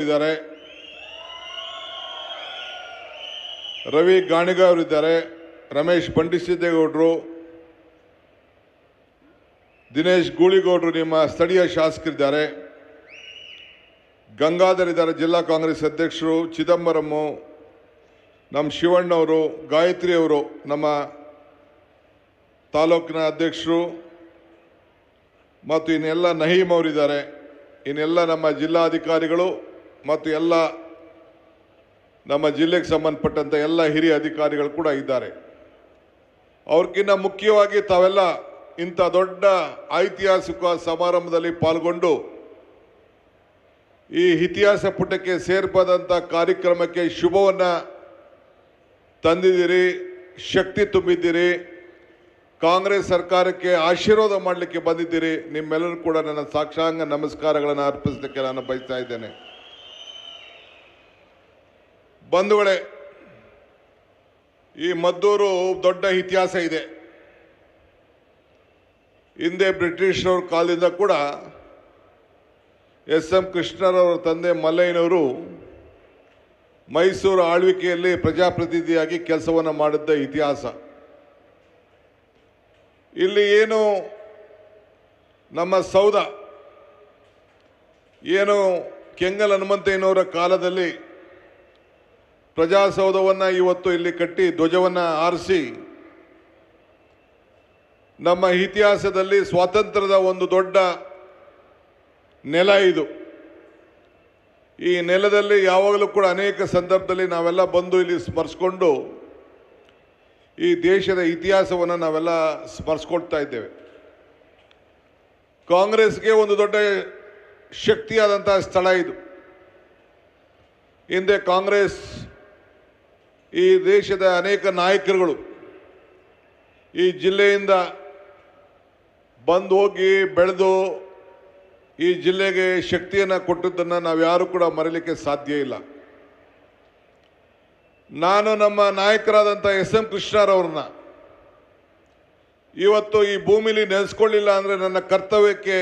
ಇದ್ದಾರೆ, ರವಿ ಗಾಣಿಗ ಅವರಿದ್ದಾರೆ, ರಮೇಶ್ ಬಂಡಿಸಿದ್ದೇಗೌಡರು, ದಿನೇಶ್ ಗೂಳಿಗೌಡರು ನಿಮ್ಮ ಸ್ಥಳೀಯ ಶಾಸಕರಿದ್ದಾರೆ, ಗಂಗಾಧರ್ ಇದ್ದಾರೆ ಜಿಲ್ಲಾ ಕಾಂಗ್ರೆಸ್ ಅಧ್ಯಕ್ಷರು, ಚಿದಂಬರಂ, ನಮ್ಮ ಶಿವಣ್ಣವರು, ಗಾಯತ್ರಿ ಅವರು ನಮ್ಮ ತಾಲೂಕಿನ ಅಧ್ಯಕ್ಷರು ಮತ್ತು ಇನ್ನೆಲ್ಲ ನಹೀಮ್ ಅವರಿದ್ದಾರೆ, ಇನ್ನೆಲ್ಲ ನಮ್ಮ ಜಿಲ್ಲಾಧಿಕಾರಿಗಳು ಮತ್ತು ಎಲ್ಲ ನಮ್ಮ ಜಿಲ್ಲೆಗೆ ಸಂಬಂಧಪಟ್ಟಂಥ ಎಲ್ಲ ಹಿರಿಯ ಅಧಿಕಾರಿಗಳು ಕೂಡ ಇದ್ದಾರೆ. ಅವ್ರಿಗಿಂತ ಮುಖ್ಯವಾಗಿ ತಾವೆಲ್ಲ ಇಂಥ ದೊಡ್ಡ ಐತಿಹಾಸಿಕ ಸಮಾರಂಭದಲ್ಲಿ ಪಾಲ್ಗೊಂಡು ಈ ಇತಿಹಾಸ ಪುಟಕ್ಕೆ ಸೇರ್ಪದಂಥ ಕಾರ್ಯಕ್ರಮಕ್ಕೆ ಶುಭವನ್ನು ತಂದಿದ್ದೀರಿ, ಶಕ್ತಿ ತುಂಬಿದ್ದೀರಿ, ಕಾಂಗ್ರೆಸ್ ಸರ್ಕಾರಕ್ಕೆ ಆಶೀರ್ವಾದ ಮಾಡಲಿಕ್ಕೆ ಬಂದಿದ್ದೀರಿ. ನಿಮ್ಮೆಲ್ಲರೂ ಕೂಡ ನನ್ನ ಸಾಷ್ಟಾಂಗ ನಮಸ್ಕಾರಗಳನ್ನು ಅರ್ಪಿಸಲಿಕ್ಕೆ ನಾನು ಬಯಸ್ತಾ ಇದ್ದೇನೆ. ಬಂಧುಗಳೇ, ಈ ಮದ್ದೂರು ದೊಡ್ಡ ಇತಿಹಾಸ ಇದೆ. ಹಿಂದೆ ಬ್ರಿಟಿಷರವ್ರ ಕಾಲದಿಂದ ಕೂಡ ಎಸ್.ಎಂ. ಕೃಷ್ಣರವರ ತಂದೆ ಮಲ್ಲಯ್ಯನವರು ಮೈಸೂರು ಆಳ್ವಿಕೆಯಲ್ಲಿ ಪ್ರಜಾಪ್ರತಿನಿಧಿಯಾಗಿ ಕೆಲಸವನ್ನು ಮಾಡಿದ್ದ ಇತಿಹಾಸ. ಇಲ್ಲಿ ಏನು ನಮ್ಮ ಸೌಧ ಏನು ಕೆಂಗಲ್ ಹನುಮಂತಯ್ಯನವರ ಕಾಲದಲ್ಲಿ ಪ್ರಜಾಸೌಧವನ್ನು ಇವತ್ತು ಇಲ್ಲಿ ಕಟ್ಟಿ ಧ್ವಜವನ್ನು ಹಾರಿಸಿ ನಮ್ಮ ಇತಿಹಾಸದಲ್ಲಿ ಸ್ವಾತಂತ್ರ್ಯದ ಒಂದು ದೊಡ್ಡ ನೆಲ ಇದು. ಈ ನೆಲದಲ್ಲಿ ಯಾವಾಗಲೂ ಕೂಡ ಅನೇಕ ಸಂದರ್ಭದಲ್ಲಿ ನಾವೆಲ್ಲ ಬಂದು ಇಲ್ಲಿ ಸ್ಮರಿಸ್ಕೊಂಡು ಈ ದೇಶದ ಇತಿಹಾಸವನ್ನು ನಾವೆಲ್ಲ ಸ್ಮರಿಸ್ಕೊಳ್ತಾ ಇದ್ದೇವೆ. ಕಾಂಗ್ರೆಸ್ಗೆ ಒಂದು ದೊಡ್ಡ ಶಕ್ತಿಯಾದಂತಹ ಸ್ಥಳ ಇದು. ಹಿಂದೆ ಕಾಂಗ್ರೆಸ್ ಈ ದೇಶದ ಅನೇಕ ನಾಯಕರುಗಳು ಈ ಜಿಲ್ಲೆಯಿಂದ ಬಂದು ಹೋಗಿ ಬೆಳೆದು ಈ ಜಿಲ್ಲೆಗೆ ಶಕ್ತಿಯನ್ನು ಕೊಟ್ಟದ್ದನ್ನು ನಾವು ಯಾರು ಕೂಡ ಮರೀಲಿಕ್ಕೆ ಸಾಧ್ಯ ಇಲ್ಲ. ನಾನು ನಮ್ಮ ನಾಯಕರಾದಂಥ ಎಸ್.ಎಂ. ಕೃಷ್ಣರವ್ರನ್ನ ಇವತ್ತು ಈ ಭೂಮಿಲಿ ನೆನೆಸ್ಕೊಳ್ಳಿಲ್ಲ ಅಂದರೆ ನನ್ನ ಕರ್ತವ್ಯಕ್ಕೆ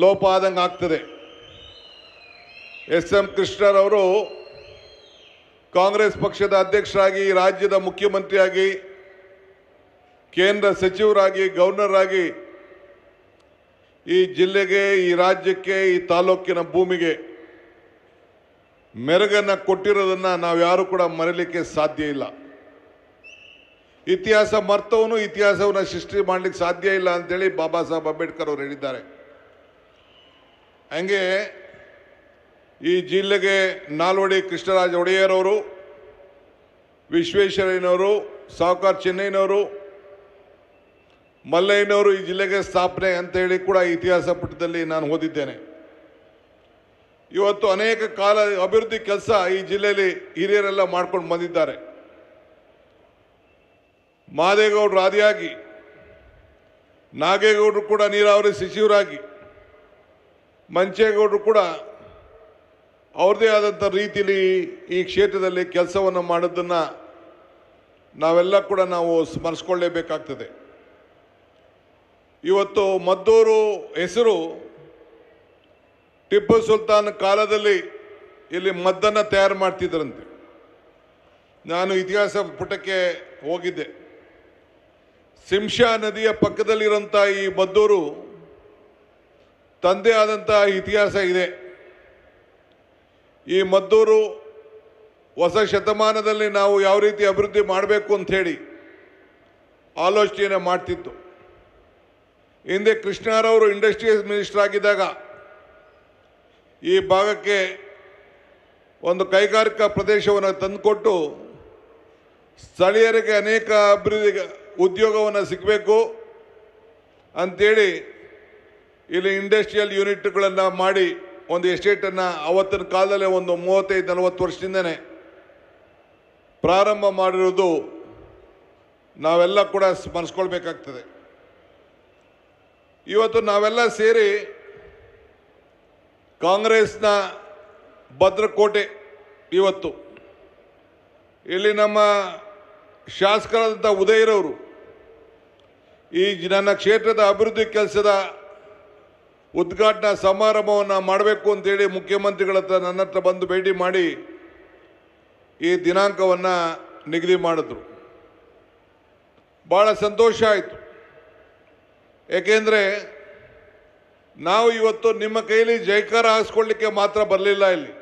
ಲೋಪ ಆದಂಗೆ ಆಗ್ತದೆ. ಎಸ್.ಎಂ. ಕೃಷ್ಣರವರು ಕಾಂಗ್ರೆಸ್ ಪಕ್ಷದ ಅಧ್ಯಕ್ಷರಾಗಿ, ರಾಜ್ಯದ ಮುಖ್ಯಮಂತ್ರಿಯಾಗಿ, ಕೇಂದ್ರ ಸಚಿವರಾಗಿ, ಗವರ್ನರ್ ಆಗಿ ಈ ಜಿಲ್ಲೆಗೆ, ಈ ರಾಜ್ಯಕ್ಕೆ, ಈ ತಾಲೂಕಿನ ಭೂಮಿಗೆ ಮೆರುಗನ್ನು ಕೊಟ್ಟಿರೋದನ್ನು ನಾವು ಯಾರು ಕೂಡ ಮರೀಲಿಕ್ಕೆ ಸಾಧ್ಯ ಇಲ್ಲ. ಇತಿಹಾಸ ಮರ್ತವನು ಇತಿಹಾಸವನ್ನು ಸೃಷ್ಟಿ ಮಾಡಲಿಕ್ಕೆ ಸಾಧ್ಯ ಇಲ್ಲ ಅಂತೇಳಿ ಬಾಬಾ ಸಾಹೇಬ್ ಅಂಬೇಡ್ಕರ್ ಅವರು ಹೇಳಿದ್ದಾರೆ. ಹಂಗೆ ಈ ಜಿಲ್ಲೆಗೆ ನಾಲ್ವಡಿ ಕೃಷ್ಣರಾಜ ಒಡೆಯರವರು, ವಿಶ್ವೇಶ್ವರಯ್ಯನವರು, ಸಾವುಕಾರ ಚೆನ್ನೈನವರು, ಮಲ್ಲಯ್ಯನವರು ಈ ಜಿಲ್ಲೆಗೆ ಸ್ಥಾಪನೆ ಅಂತೇಳಿ ಕೂಡ ಇತಿಹಾಸ ಪುಟದಲ್ಲಿ ನಾನು ಓದಿದ್ದೇನೆ. ಇವತ್ತು ಅನೇಕ ಕಾಲ ಅಭಿವೃದ್ಧಿ ಕೆಲಸ ಈ ಜಿಲ್ಲೆಯಲ್ಲಿ ಹಿರಿಯರೆಲ್ಲ ಮಾಡ್ಕೊಂಡು ಬಂದಿದ್ದಾರೆ. ಮಾದೇಗೌಡರು ಆದಿಯಾಗಿ, ನಾಗೇಗೌಡರು ಕೂಡ ನೀರಾವರಿ ಸಚಿವರಾಗಿ, ಮಂಚೇಗೌಡರು ಕೂಡ ಅವ್ರದ್ದೇ ಆದಂಥ ರೀತಿಯಲ್ಲಿ ಈ ಕ್ಷೇತ್ರದಲ್ಲಿ ಕೆಲಸವನ್ನು ಮಾಡೋದನ್ನು ನಾವೆಲ್ಲ ಕೂಡ ನಾವು ಸ್ಮರಿಸ್ಕೊಳ್ಳೇಬೇಕಾಗ್ತದೆ. ಇವತ್ತು ಮದ್ದೂರು ಹೆಸರು ಟಿಪ್ಪು ಸುಲ್ತಾನ್ ಕಾಲದಲ್ಲಿ ಇಲ್ಲಿ ಮದ್ದನ್ನು ತಯಾರು ಮಾಡ್ತಿದ್ರಂತೆ. ನಾನು ಇತಿಹಾಸ ಪುಟಕ್ಕೆ ಹೋಗಿದ್ದೆ. ಸಿಂಶಾ ನದಿಯ ಪಕ್ಕದಲ್ಲಿರುವಂಥ ಈ ಮದ್ದೂರು ತಂದೆ ಆದಂಥ ಇತಿಹಾಸ ಇದೆ. ಈ ಮದ್ದೂರು ಹೊಸ ಶತಮಾನದಲ್ಲಿ ನಾವು ಯಾವ ರೀತಿ ಅಭಿವೃದ್ಧಿ ಮಾಡಬೇಕು ಅಂಥೇಳಿ ಆಲೋಚನೆ ಮಾಡ್ತಿತ್ತು. ಹಿಂದೆ ಕೃಷ್ಣರವರು ಇಂಡಸ್ಟ್ರಿಯಲ್ ಮಿನಿಸ್ಟರ್ ಆಗಿದ್ದಾಗ ಈ ಭಾಗಕ್ಕೆ ಒಂದು ಕೈಗಾರಿಕಾ ಪ್ರದೇಶವನ್ನು ತಂದುಕೊಟ್ಟು ಸ್ಥಳೀಯರಿಗೆ ಅನೇಕ ಅಭಿವೃದ್ಧಿ ಉದ್ಯೋಗವನ್ನು ಸಿಗಬೇಕು ಅಂಥೇಳಿ ಇಲ್ಲಿ ಇಂಡಸ್ಟ್ರಿಯಲ್ ಯೂನಿಟ್ಗಳನ್ನು ಮಾಡಿ ಒಂದು ಎಸ್ಟೇಟನ್ನು ಅವತ್ತಿನ ಕಾಲದಲ್ಲೇ ಒಂದು 35-40 ವರ್ಷದಿಂದನೇ ಪ್ರಾರಂಭ ಮಾಡಿರೋದು ನಾವೆಲ್ಲ ಕೂಡ ಸ್ಮರಿಸ್ಕೊಳ್ಬೇಕಾಗ್ತದೆ. ಇವತ್ತು ನಾವೆಲ್ಲ ಸೇರಿ ಕಾಂಗ್ರೆಸ್ನ ಭದ್ರಕೋಟೆ ಇವತ್ತು ಇಲ್ಲಿ ನಮ್ಮ ಶಾಸಕರಾದಂಥ ಉದಯರವರು ಈ ನನ್ನ ಕ್ಷೇತ್ರದ ಅಭಿವೃದ್ಧಿ ಕೆಲಸದ ಉದ್ಘಾಟನಾ ಸಮಾರಂಭವನ್ನು ಮಾಡಬೇಕು ಅಂತೇಳಿ ಮುಖ್ಯಮಂತ್ರಿಗಳ ಹತ್ರ ನನ್ನ ಹತ್ರ ಬಂದು ಭೇಟಿ ಮಾಡಿ ಈ ದಿನಾಂಕವನ್ನು ನಿಗದಿ ಮಾಡಿದ್ರು. ಭಾಳ ಸಂತೋಷ ಆಯಿತು. ಏಕೆಂದರೆ ನಾವು ಇವತ್ತು ನಿಮ್ಮ ಕೈಲಿ ಜೈಕಾರ ಹಾರಿಸ್ಕೊಳ್ಳಿಕ್ಕೆ ಮಾತ್ರ ಬರಲಿಲ್ಲ. ಇಲ್ಲಿ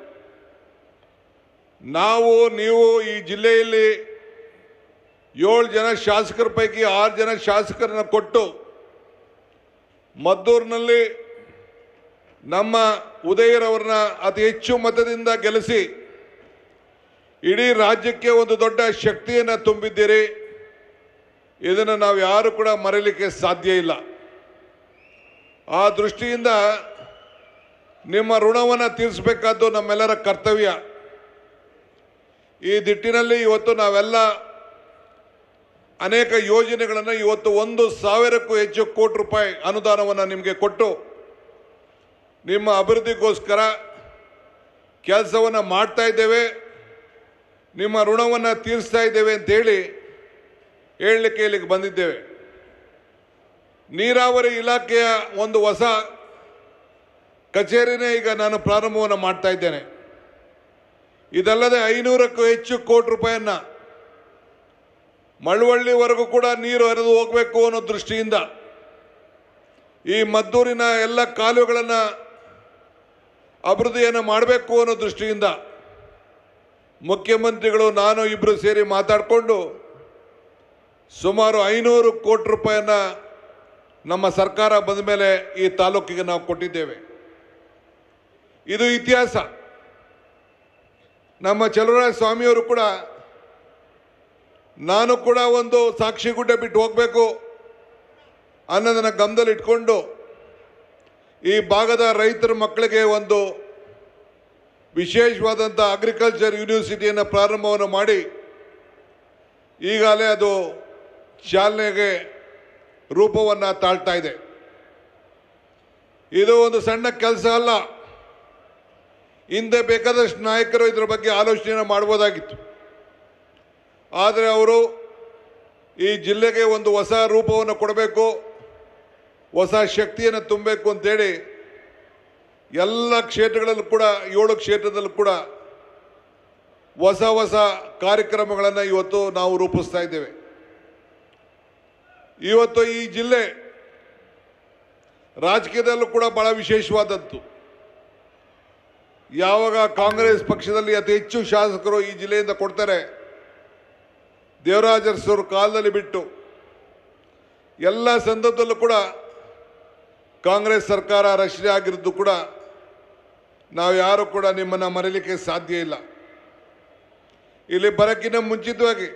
ನೀವು ಈ ಜಿಲ್ಲೆಯಲ್ಲಿ 7 ಜನ ಶಾಸಕರ ಪೈಕಿ 6 ಜನ ಶಾಸಕರನ್ನ ಕೊಟ್ಟು ಮದ್ದೂರಿನಲ್ಲಿ ನಮ್ಮ ಉದಯರವರನ್ನ ಅತಿ ಹೆಚ್ಚು ಮತದಿಂದ ಗೆಲ್ಲಿಸಿ ಇಡೀ ರಾಜ್ಯಕ್ಕೆ ಒಂದು ದೊಡ್ಡ ಶಕ್ತಿಯನ್ನು ತುಂಬಿದ್ದೀರಿ. ಇದನ್ನು ನಾವು ಯಾರು ಕೂಡ ಮರೆಯಲಿಕ್ಕೆ ಸಾಧ್ಯ ಇಲ್ಲ. ಆ ದೃಷ್ಟಿಯಿಂದ ನಿಮ್ಮ ಋಣವನ್ನು ತೀರಿಸಬೇಕಾದ್ದು ನಮ್ಮೆಲ್ಲರ ಕರ್ತವ್ಯ. ಈ ನಿಟ್ಟಿನಲ್ಲಿ ಇವತ್ತು ನಾವೆಲ್ಲ ಅನೇಕ ಯೋಜನೆಗಳನ್ನು ಇವತ್ತು 1,000ಕ್ಕೂ ಹೆಚ್ಚು ಕೋಟಿ ರೂಪಾಯಿ ಅನುದಾನವನ್ನು ನಿಮಗೆ ಕೊಟ್ಟು ನಿಮ್ಮ ಅಭಿವೃದ್ಧಿಗೋಸ್ಕರ ಕೆಲಸವನ್ನು ಮಾಡ್ತಾ ಇದ್ದೇವೆ, ನಿಮ್ಮ ಋಣವನ್ನು ತೀರಿಸ್ತಾ ಇದ್ದೇವೆ ಅಂತೇಳಿ ಹೇಳಲಿಕ್ಕೆ ಇಲ್ಲಿಗೆ ಬಂದಿದ್ದೇವೆ. ನೀರಾವರಿ ಇಲಾಖೆಯ ಒಂದು ಹೊಸ ಕಚೇರಿನೇ ಈಗ ನಾನು ಪ್ರಾರಂಭವನ್ನು ಮಾಡ್ತಾ ಇದ್ದೇನೆ. ಇದಲ್ಲದೆ 500ಕ್ಕೂ ಹೆಚ್ಚು ಕೋಟಿ ರೂಪಾಯಿಯನ್ನು ಮಳವಳ್ಳಿವರೆಗೂ ಕೂಡ ನೀರು ಹರಿದು ಹೋಗಬೇಕು ಅನ್ನೋ ದೃಷ್ಟಿಯಿಂದ ಈ ಮದ್ದೂರಿನ ಎಲ್ಲ ಕಾಲುವೆಗಳನ್ನು ಅಭಿವೃದ್ಧಿಯನ್ನು ಮಾಡಬೇಕು ಅನ್ನೋ ದೃಷ್ಟಿಯಿಂದ ಮುಖ್ಯಮಂತ್ರಿಗಳು ನಾನು ಇಬ್ಬರು ಸೇರಿ ಮಾತಾಡಿಕೊಂಡು ಸುಮಾರು 500 ಕೋಟಿ ರೂಪಾಯಿಯನ್ನು ನಮ್ಮ ಸರ್ಕಾರ ಬಂದ ಮೇಲೆ ಈ ತಾಲೂಕಿಗೆ ನಾವು ಕೊಟ್ಟಿದ್ದೇವೆ. ಇದು ಇತಿಹಾಸ. ನಮ್ಮ ಚಲುವರಾಯ ಸ್ವಾಮಿಯವರು ಕೂಡ ನಾನು ಕೂಡ ಒಂದು ಸಾಕ್ಷಿಗುಡ್ಡೆ ಬಿಟ್ಟು ಹೋಗಬೇಕು ಅನ್ನೋದನ್ನು ಗಮನದಲ್ಲಿ ಇಟ್ಕೊಂಡು ಈ ಭಾಗದ ರೈತರ ಮಕ್ಕಳಿಗೆ ಒಂದು ವಿಶೇಷವಾದಂಥ ಅಗ್ರಿಕಲ್ಚರ್ ಯೂನಿವರ್ಸಿಟಿಯನ್ನು ಪ್ರಾರಂಭವನ್ನು ಮಾಡಿ ಈಗಾಗಲೇ ಅದು ಚಾಲನೆಗೆ ರೂಪವನ್ನು ತಾಳ್ತಾ ಇದೆ. ಇದು ಒಂದು ಸಣ್ಣ ಕೆಲಸ ಅಲ್ಲ. ಹಿಂದೆ ಬೇಕಾದಷ್ಟು ನಾಯಕರು ಇದರ ಬಗ್ಗೆ ಆಲೋಚನೆ ಮಾಡ್ಬೋದಾಗಿತ್ತು. ಆದರೆ ಅವರು ಈ ಜಿಲ್ಲೆಗೆ ಒಂದು ಹೊಸ ರೂಪವನ್ನು ಕೊಡಬೇಕು, ಹೊಸ ಶಕ್ತಿಯನ್ನು ತುಂಬಬೇಕು ಅಂತೇಳಿ ಎಲ್ಲ ಕ್ಷೇತ್ರಗಳಲ್ಲೂ ಕೂಡ 7 ಕ್ಷೇತ್ರದಲ್ಲೂ ಕೂಡ ಹೊಸ ಕಾರ್ಯಕ್ರಮಗಳನ್ನು ಇವತ್ತು ನಾವು ರೂಪಿಸ್ತಾ ಇದ್ದೇವೆ. ಇವತ್ತು ಈ ಜಿಲ್ಲೆ ರಾಜಕೀಯದಲ್ಲೂ ಕೂಡ ಬಹಳ ವಿಶೇಷವಾದದ್ದು. ಯಾವಾಗ ಕಾಂಗ್ರೆಸ್ ಪಕ್ಷದಲ್ಲಿ ಅತಿ ಹೆಚ್ಚು ಶಾಸಕರು ಈ ಜಿಲ್ಲೆಯಿಂದ ಕೊಡ್ತಾರೆ, ದೇವರಾಜ ಅರಸರ ಕಾಲದಲ್ಲಿ ಬಿಟ್ಟು ಎಲ್ಲ ಸಂದರ್ಭದಲ್ಲೂ ಕೂಡ ಕಾಂಗ್ರೆಸ್ ಸರ್ಕಾರ ರಚನೆ ಆಗಿರೋದು ಕೂಡ ನಾವು ಯಾರು ಕೂಡ ನಿಮ್ಮನ್ನು ಮರೆಯಲಿಕ್ಕೆ ಸಾಧ್ಯ ಇಲ್ಲ. ಇಲ್ಲಿ ಬರೋಕ್ಕಿಂತ ಮುಂಚಿತವಾಗಿ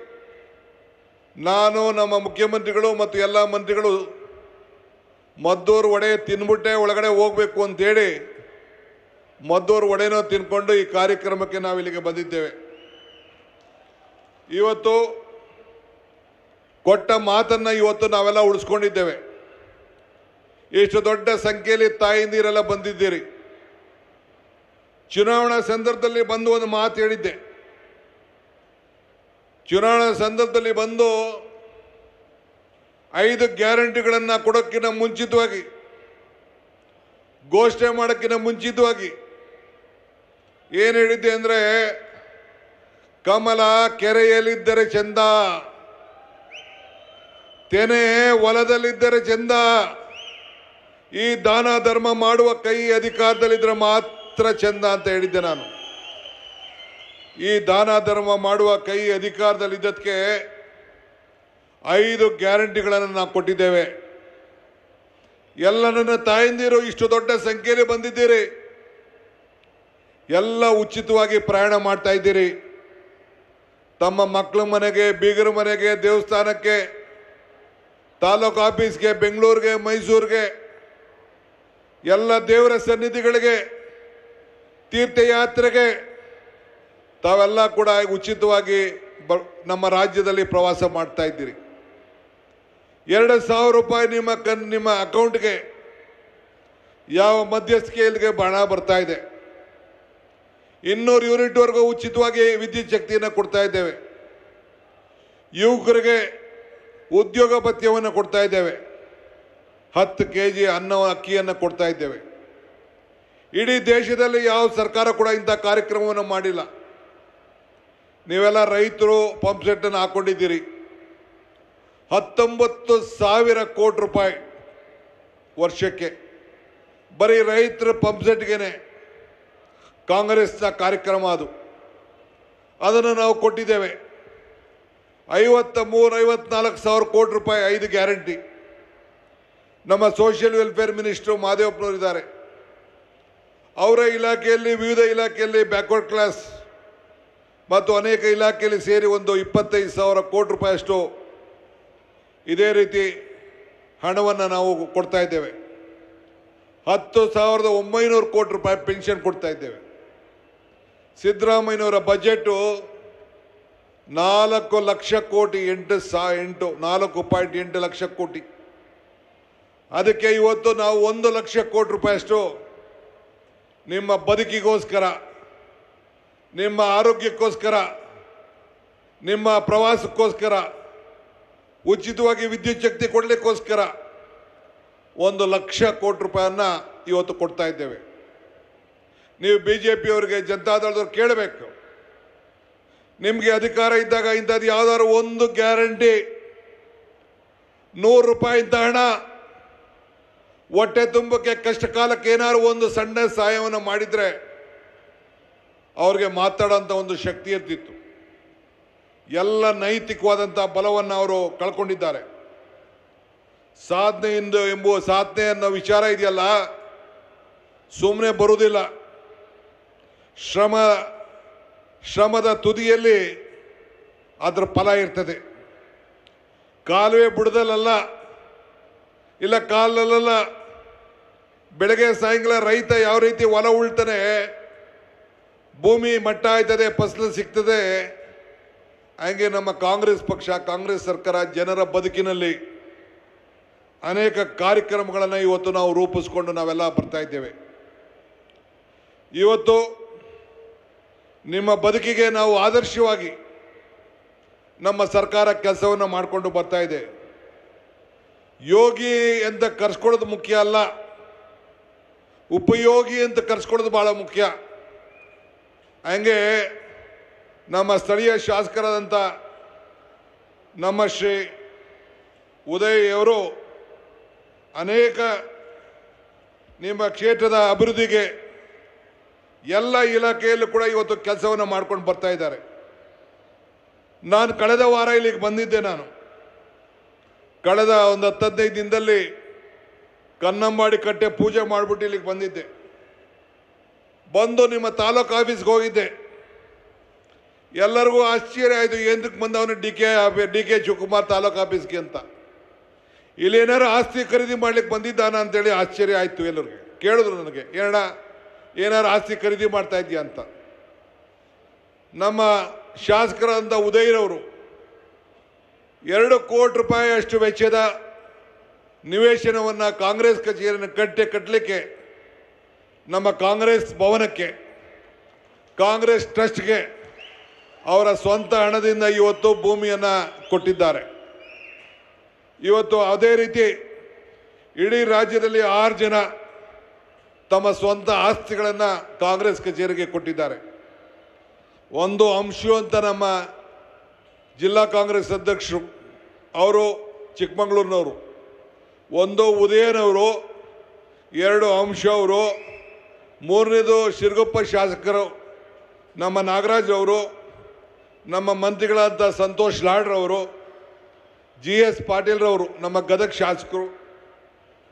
ನಾನು ನಮ್ಮ ಮುಖ್ಯಮಂತ್ರಿಗಳು ಮತ್ತು ಎಲ್ಲ ಮಂತ್ರಿಗಳು ಮದ್ದೂರು ವಡೆ ತಿನ್ಬಿಟ್ಟೆ ಒಳಗಡೆ ಹೋಗಬೇಕು ಅಂತೇಳಿ ಮದ್ದೂರು ವಡೆನೂ ತಿನ್ಕೊಂಡು ಈ ಕಾರ್ಯಕ್ರಮಕ್ಕೆ ನಾವು ಇಲ್ಲಿಗೆ ಬಂದಿದ್ದೇವೆ. ಇವತ್ತು ಕೊಟ್ಟ ಮಾತನ್ನು ಇವತ್ತು ನಾವೆಲ್ಲ ಉಳಿಸ್ಕೊಂಡಿದ್ದೇವೆ. ಇಷ್ಟು ದೊಡ್ಡ ಸಂಖ್ಯೆಯಲ್ಲಿ ತಾಯಂದಿರೆಲ್ಲ ಬಂದಿದ್ದೀರಿ. ಚುನಾವಣಾ ಸಂದರ್ಭದಲ್ಲಿ ಬಂದು ಒಂದು ಮಾತು ಹೇಳಿದ್ದೆ. ಚುನಾವಣಾ ಸಂದರ್ಭದಲ್ಲಿ ಬಂದು 5 ಗ್ಯಾರಂಟಿಗಳನ್ನು ಕೊಡೋಕ್ಕಿಂತ ಮುಂಚಿತವಾಗಿ, ಘೋಷಣೆ ಮಾಡೋಕ್ಕಿಂತ ಮುಂಚಿತವಾಗಿ ಏನು ಹೇಳಿದ್ದೆ ಅಂದರೆ, ಕಮಲ ಕೆರೆಯಲ್ಲಿದ್ದರೆ ಚಂದ, ತೆನೆ ಹೊಲದಲ್ಲಿದ್ದರೆ ಚಂದ, ಈ ದಾನ ಧರ್ಮ ಮಾಡುವ ಕೈ ಅಧಿಕಾರದಲ್ಲಿದ್ದರೆ ಮಾತ್ರ ಚಂದ ಅಂತ ಹೇಳಿದ್ದೆ ನಾನು. ಈ ದಾನ ಧರ್ಮ ಮಾಡುವ ಕೈ ಅಧಿಕಾರದಲ್ಲಿದ್ದದಕ್ಕೆ 5 ಗ್ಯಾರಂಟಿಗಳನ್ನು ನಾವು ಕೊಟ್ಟಿದ್ದೇವೆ. ಎಲ್ಲ ನನ್ನ ತಾಯಂದಿರು ಇಷ್ಟು ದೊಡ್ಡ ಸಂಖ್ಯೆಯಲ್ಲಿ ಬಂದಿದ್ದೀರಿ. ಎಲ್ಲ ಉಚಿತವಾಗಿ ಪ್ರಯಾಣ ಮಾಡ್ತಾ ಇದ್ದೀರಿ. ತಮ್ಮ ಮಕ್ಕಳ ಮನೆಗೆ, ಬೀಗರ ಮನೆಗೆ, ದೇವಸ್ಥಾನಕ್ಕೆ, ತಾಲೂಕು ಆಫೀಸ್ಗೆ, ಬೆಂಗಳೂರಿಗೆ, ಮೈಸೂರಿಗೆ, ಎಲ್ಲ ದೇವರ ಸನ್ನಿಧಿಗಳಿಗೆ, ತೀರ್ಥಯಾತ್ರೆಗೆ ತಾವೆಲ್ಲ ಕೂಡ ಉಚಿತವಾಗಿ ನಮ್ಮ ರಾಜ್ಯದಲ್ಲಿ ಪ್ರವಾಸ ಮಾಡ್ತಾ ಇದ್ದೀರಿ. 2,000 ರೂಪಾಯಿ ನಿಮ್ಮ ಅಕೌಂಟ್ಗೆ ಯಾವ ಮಧ್ಯಸ್ಥಿಕೆಯಲ್ಲಿಗೆ ಹಣ ಬರ್ತಾ ಇದೆ. 200 ಯೂನಿಟ್ವರೆಗೂ ಉಚಿತವಾಗಿ ವಿದ್ಯುತ್ ಶಕ್ತಿಯನ್ನು ಕೊಡ್ತಾ ಇದ್ದೇವೆ. ಯುವಕರಿಗೆ ಉದ್ಯೋಗ ಭತ್ಯವನ್ನು ಕೊಡ್ತಾ ಇದ್ದೇವೆ. 10 kg ಅಕ್ಕಿಯನ್ನು ಕೊಡ್ತಾ ಇದ್ದೇವೆ. ಇಡೀ ದೇಶದಲ್ಲಿ ಯಾವ ಸರ್ಕಾರ ಕೂಡ ಇಂಥ ಕಾರ್ಯಕ್ರಮವನ್ನು ಮಾಡಿಲ್ಲ. ನೀವೆಲ್ಲ ರೈತರು ಪಂಪ್ ಸೆಟ್ಟನ್ನು ಹಾಕೊಂಡಿದ್ದೀರಿ. 19,000 ಕೋಟಿ ರೂಪಾಯಿ ವರ್ಷಕ್ಕೆ ಬರೀ ರೈತರ ಪಂಪ್ ಸೆಟ್ಗೆ ಕಾಂಗ್ರೆಸ್ನ ಕಾರ್ಯಕ್ರಮ ಅದು. ಅದನ್ನು ನಾವು ಕೊಟ್ಟಿದ್ದೇವೆ. 53-54 ಕೋಟಿ ರೂಪಾಯಿ 5 ಗ್ಯಾರಂಟಿ. ನಮ್ಮ ಸೋಷಿಯಲ್ ವೆಲ್ಫೇರ್ ಮಿನಿಸ್ಟ್ರು ಮಾದೇವಪ್ಪನವರಿದ್ದಾರೆ. ಅವರ ಇಲಾಖೆಯಲ್ಲಿ ವಿವಿಧ ಇಲಾಖೆಯಲ್ಲಿ ಬ್ಯಾಕ್ವರ್ಡ್ ಕ್ಲಾಸ್ ಮತ್ತು ಅನೇಕ ಇಲಾಖೆಯಲ್ಲಿ ಸೇರಿ ಒಂದು 25,000 ಕೋಟಿ ರೂಪಾಯಿಯಷ್ಟು ಇದೇ ರೀತಿ ಹಣವನ್ನು ನಾವು ಕೊಡ್ತಾ ಇದ್ದೇವೆ. 10,900 ಕೋಟಿ ರೂಪಾಯಿ ಪೆನ್ಷನ್ ಕೊಡ್ತಾ ಇದ್ದೇವೆ. ಸಿದ್ದರಾಮಯ್ಯನವರ ಬಜೆಟು 4 ಲಕ್ಷ ಕೋಟಿ 4.8 ಲಕ್ಷ ಕೋಟಿ. ಅದಕ್ಕೆ ಇವತ್ತು ನಾವು 1 ಲಕ್ಷ ಕೋಟಿ ರೂಪಾಯಿಯಷ್ಟು ನಿಮ್ಮ ಬದುಕಿಗೋಸ್ಕರ, ನಿಮ್ಮ ಆರೋಗ್ಯಕ್ಕೋಸ್ಕರ, ನಿಮ್ಮ ಪ್ರವಾಸಕ್ಕೋಸ್ಕರ, ಉಚಿತವಾಗಿ ವಿದ್ಯುತ್ ಶಕ್ತಿ ಕೊಡಲಿಕ್ಕೋಸ್ಕರ 1 ಲಕ್ಷ ಕೋಟಿ ರೂಪಾಯಿಯನ್ನು ಇವತ್ತು ಕೊಡ್ತಾ ಇದ್ದೇವೆ. ನೀವು BJPಯವರಿಗೆ, ಜನತಾದಳದವ್ರು ಕೇಳಬೇಕು, ನಿಮಗೆ ಅಧಿಕಾರ ಇದ್ದಾಗ ಇಂಥದ್ದು ಯಾವುದಾದ್ರು ಒಂದು ಗ್ಯಾರಂಟಿ 100 ರೂಪಾಯಿ ಇಂಥ ಹಣ ಹೊಟ್ಟೆ ತುಂಬಕ್ಕೆ ಕಷ್ಟ ಕಾಲಕ್ಕೆ ಏನಾದ್ರು ಒಂದು ಸಣ್ಣ ಸಹಾಯವನ್ನು ಮಾಡಿದರೆ ಅವ್ರಿಗೆ ಮಾತಾಡೋಂಥ ಒಂದು ಶಕ್ತಿ ಇರ್ತಿತ್ತು. ಎಲ್ಲ ನೈತಿಕವಾದಂಥ ಬಲವನ್ನು ಅವರು ಕಳ್ಕೊಂಡಿದ್ದಾರೆ. ಸಾಧನೆ ಅನ್ನೋ ವಿಚಾರ ಇದೆಯಲ್ಲ, ಸುಮ್ಮನೆ ಬರುವುದಿಲ್ಲ. ಶ್ರಮದ ತುದಿಯಲ್ಲಿ ಅದರ ಫಲ ಇರ್ತದೆ. ಕಾಲುವೆ ಬುಡದಲ್ಲ, ಇಲ್ಲ ಕಾಲಲ್ಲ. ಬೆಳಗ್ಗೆ ಸಾಯಂಕಾಲ ರೈತ ಯಾವ ರೀತಿ ಹೊಲ ಉಳ್ತಾನೆ, ಭೂಮಿ ಮಟ್ಟ ಆಯ್ತದೆ, ಫಸಲು ಸಿಗ್ತದೆ, ಹಾಗೆ ನಮ್ಮ ಕಾಂಗ್ರೆಸ್ ಪಕ್ಷ, ಕಾಂಗ್ರೆಸ್ ಸರ್ಕಾರ ಜನರ ಬದುಕಿನಲ್ಲಿ ಅನೇಕ ಕಾರ್ಯಕ್ರಮಗಳನ್ನು ಇವತ್ತು ನಾವು ರೂಪಿಸ್ಕೊಂಡು ನಾವೆಲ್ಲ ಬರ್ತಾ ಇದ್ದೇವೆ. ಇವತ್ತು ನಿಮ್ಮ ಬದುಕಿಗೆ ನಾವು ಆದರ್ಶವಾಗಿ ನಮ್ಮ ಸರ್ಕಾರ ಕೆಲಸವನ್ನು ಮಾಡಿಕೊಂಡು ಬರ್ತಾ ಇದೆ. ಯೋಗಿ ಅಂತ ಕರೆಸ್ಕೊಳ್ಳೋದು ಮುಖ್ಯ ಅಲ್ಲ, ಉಪಯೋಗಿ ಅಂತ ಕರೆಸ್ಕೊಳ್ಳೋದು ಭಾಳ ಮುಖ್ಯ. ಹಂಗೆ ನಮ್ಮ ಸ್ಥಳೀಯ ಶಾಸಕರಾದಂಥ ನಮ್ಮ ಶ್ರೀ ಉದಯ್ ಅವರು ಅನೇಕ ನಿಮ್ಮ ಕ್ಷೇತ್ರದ ಅಭಿವೃದ್ಧಿಗೆ ಎಲ್ಲ ಇಲಾಖೆಯಲ್ಲೂ ಕೂಡ ಇವತ್ತು ಕೆಲಸವನ್ನು ಮಾಡ್ಕೊಂಡು ಬರ್ತಾ ಇದ್ದಾರೆ. ನಾನು ಕಳೆದ ವಾರ ಇಲ್ಲಿಗೆ ಬಂದಿದ್ದೆ. ಕಳೆದ ಒಂದು 10-15 ದಿನದಲ್ಲಿ ಕನ್ನಂಬಾಡಿ ಕಟ್ಟೆ ಪೂಜೆ ಮಾಡಿಬಿಟ್ಟು ಇಲ್ಲಿಗೆ ಬಂದಿದ್ದೆ. ಬಂದು ನಿಮ್ಮ ತಾಲೂಕು ಆಫೀಸ್ಗೆ ಹೋಗಿದ್ದೆ. ಎಲ್ಲರಿಗೂ ಆಶ್ಚರ್ಯ ಆಯಿತು, ಏನಕ್ಕೆ ಬಂದವನು ಡಿ ಕೆ ಶಿವಕುಮಾರ್ ತಾಲೂಕು ಆಫೀಸ್ಗೆ ಅಂತ. ಇಲ್ಲಿ ಏನಾರು ಆಸ್ತಿ ಖರೀದಿ ಮಾಡ್ಲಿಕ್ಕೆ ಬಂದಿದ್ದಾನ ಅಂತೇಳಿ ಆಶ್ಚರ್ಯ ಆಯಿತು. ಎಲ್ಲರಿಗೆ ಕೇಳಿದ್ರು ನನಗೆ, ಏನಾರು ಆಸ್ತಿ ಖರೀದಿ ಮಾಡ್ತಾ ಇದೆಯಾ ಅಂತ. ನಮ್ಮ ಶಾಸಕರಾದಂಥ ಉದಯರವರು 2 ಕೋಟಿ ರೂಪಾಯಿ ಅಷ್ಟು ವೆಚ್ಚದ ನಿವೇಶನವನ್ನು ಕಾಂಗ್ರೆಸ್ ಕಚೇರಿಯನ್ನು ಕಟ್ಟಲಿಕ್ಕೆ ನಮ್ಮ ಕಾಂಗ್ರೆಸ್ ಭವನಕ್ಕೆ, ಕಾಂಗ್ರೆಸ್ ಟ್ರಸ್ಟ್ಗೆ ಅವರ ಸ್ವಂತ ಹಣದಿಂದ ಇವತ್ತು ಭೂಮಿಯನ್ನು ಕೊಟ್ಟಿದ್ದಾರೆ. ಇವತ್ತು ಅದೇ ರೀತಿ ಇಡೀ ರಾಜ್ಯದಲ್ಲಿ 6 ಜನ ತಮ್ಮ ಸ್ವಂತ ಆಸ್ತಿಗಳನ್ನು ಕಾಂಗ್ರೆಸ್ ಕಚೇರಿಗೆ ಕೊಟ್ಟಿದ್ದಾರೆ. ಒಂದು ಅಂಶು ಅಂತ ನಮ್ಮ ಜಿಲ್ಲಾ ಕಾಂಗ್ರೆಸ್ ಅಧ್ಯಕ್ಷರು, ಅವರು ಚಿಕ್ಕಮಗಳೂರಿನವರು. ಒಂದು ಉದಯನವರು, 2 ಅಂಶು ಅವರು, 3ನೇದು ಶಿರಗುಪ್ಪ ಶಾಸಕರು ನಮ್ಮ ನಾಗರಾಜ್ ಅವರು, ನಮ್ಮ ಮಂತ್ರಿಗಳಾದ ಸಂತೋಷ್ ಲಾಡ್ರವರು, GS ಪಾಟೀಲ್ರವರು ನಮ್ಮ ಗದಗ ಶಾಸಕರು,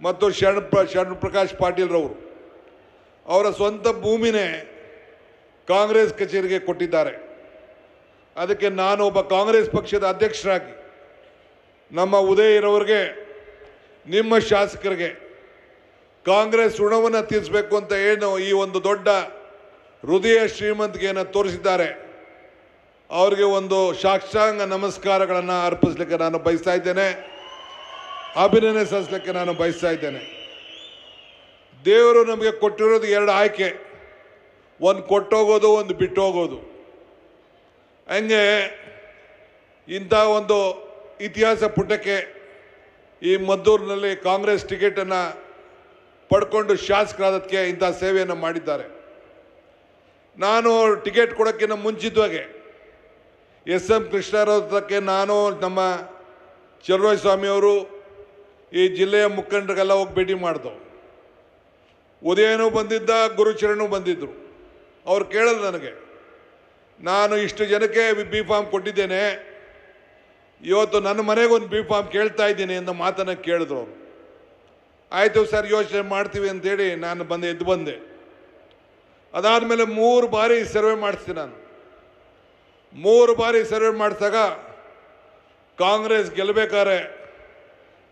ಮತ್ತು ಶರಣ್ ಪ್ರಕಾಶ್ ಪಾಟೀಲ್ರವರು ಅವರ ಸ್ವಂತ ಭೂಮಿನೇ ಕಾಂಗ್ರೆಸ್ ಕಚೇರಿಗೆ ಕೊಟ್ಟಿದ್ದಾರೆ. ಅದಕ್ಕೆ ನಾನು ಒಬ್ಬ ಕಾಂಗ್ರೆಸ್ ಪಕ್ಷದ ಅಧ್ಯಕ್ಷರಾಗಿ ನಮ್ಮ ಉದಯರವರಿಗೆ, ನಿಮ್ಮ ಶಾಸಕರಿಗೆ ಕಾಂಗ್ರೆಸ್ ಋಣವನ್ನು ತೀರಿಸಬೇಕು ಅಂತ ಏನು ಈ ಒಂದು ದೊಡ್ಡ ಹೃದಯ ಶ್ರೀಮಂತಿಕೆಯನ್ನು ತೋರಿಸಿದ್ದಾರೆ, ಅವರಿಗೆ ಒಂದು ಸಾಷ್ಟಾಂಗ ನಮಸ್ಕಾರಗಳನ್ನು ಅರ್ಪಿಸಲಿಕ್ಕೆ ನಾನು ಬಯಸ್ತಾ ಇದ್ದೇನೆ. ಅಭಿನಂದನೆ ಸಲ್ಲಿಸಲಿಕ್ಕೆ ನಾನು ಬಯಸ್ತಾ ಇದ್ದೇನೆ. ದೇವರು ನಮಗೆ ಕೊಟ್ಟಿರೋದು 2 ಆಯ್ಕೆ, ಒಂದು ಕೊಟ್ಟೋಗೋದು, ಒಂದು ಬಿಟ್ಟು ಹೋಗೋದು. ಹಂಗೆ ಇಂಥ ಒಂದು ಇತಿಹಾಸ ಪುಟಕ್ಕೆ ಈ ಮದ್ದೂರಿನಲ್ಲಿ ಕಾಂಗ್ರೆಸ್ ಟಿಕೆಟನ್ನು ಪಡ್ಕೊಂಡು ಶಾಸಕರಾದಕ್ಕೆ ಇಂಥ ಸೇವೆಯನ್ನು ಮಾಡಿದ್ದಾರೆ. ನಾನು ಟಿಕೆಟ್ ಕೊಡೋಕ್ಕಿಂತ ಮುಂಚಿತವಾಗೆ ಎಸ್.ಎಂ. ಕೃಷ್ಣಾರವರಕ್ಕೆ ನಾನು ನಮ್ಮ ಚಲುವರಾಯಸ್ವಾಮಿಯವರು ಈ ಜಿಲ್ಲೆಯ ಮುಖಂಡರಿಗೆಲ್ಲ ಹೋಗಿ ಭೇಟಿ ಮಾಡಿದವು. ಉದಯನೂ ಬಂದಿದ್ದ, ಗುರುಚರಣೂ ಬಂದಿದ್ದರು. ಅವ್ರು ಕೇಳಿದ್ರು ನನಗೆ, ನಾನು ಇಷ್ಟು ಜನಕ್ಕೆ ಬಿ ಫಾರ್ಮ್ ಕೊಟ್ಟಿದ್ದೇನೆ, ಇವತ್ತು ನನ್ನ ಮನೆಗೆ ಒಂದು ಬಿ ಫಾರ್ಮ್ ಕೇಳ್ತಾ ಇದ್ದೀನಿ ಅಂತ ಮಾತನ್ನು ಕೇಳಿದ್ರು ಅವರು. ಆಯಿತು ಸರ್, ಯೋಚನೆ ಮಾಡ್ತೀವಿ ಅಂತೇಳಿ ನಾನು ಎದ್ದು ಬಂದೆ. ಅದಾದಮೇಲೆ 3 ಬಾರಿ ಸರ್ವೆ ಮಾಡಿಸ್ತೀನಿ. ನಾನು 3 ಬಾರಿ ಸರ್ವೆ ಮಾಡಿಸಿದಾಗ ಕಾಂಗ್ರೆಸ್ ಗೆಲ್ಲಬೇಕಾದ್ರೆ